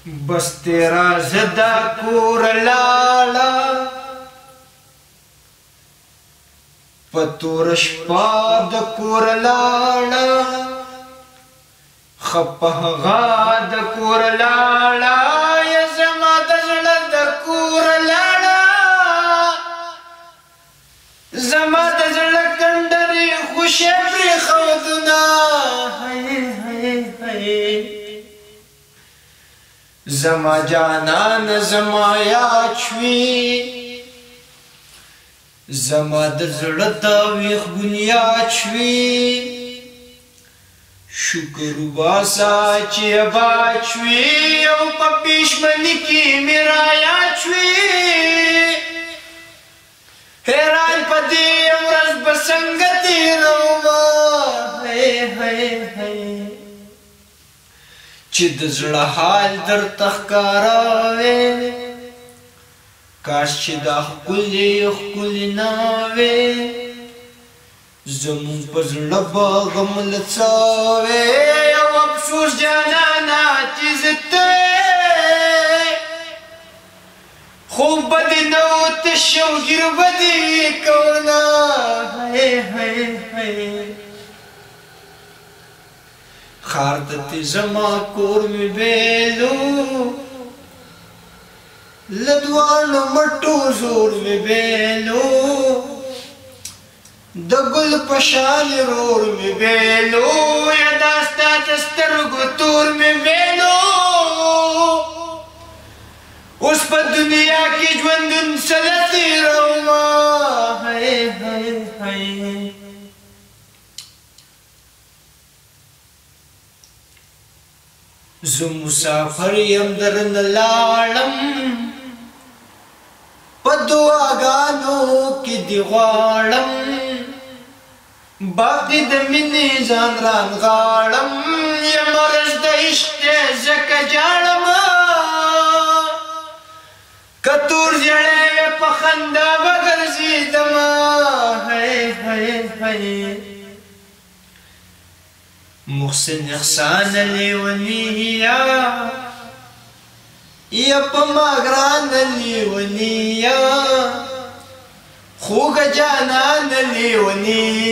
بس تیرا زدا کور لاړه په توره شپه د کور لاړه ښه په هغه د کور لاړه یا زما د زړه د کور لاړه زما د زړه کنډرې خوشې پرېښودونه زما جانان زما یاد شوي زما د زړه د ویښ بنیاد شوي شکر وباسه چې اباد شوي او په پېشمني کې مې رایاد شوي حیران په دې ورځ به څنګه تېرومه چې د زړه حال درته ښکاره وې کاش چې دا ښکلې نه وې زمونږ په زړه به غم له څه وې او افسوس جانانه چې زه ته خوب به دې نه و تش او ګیر به دې کونه خار ته تې زما کور مې بیلو له دواړو مټو زور مې بیلو د ګل په شان رور مې بیلو یا دا ستا د سترګو تور مې بیلو اوس په دنیا کې ژوندون سره تېرومه زه مسافر یم درنه لاړم په دعاګانو کې دې غواړم باقي د مینې ځان رانغاړم یم مرض د عشق دی ځکه جاړم که تور ژړی وې په خندا به ګرځېدمه محسن احسان لیونیا یا په ما ګران لیونیا خوږه جانان لیونیا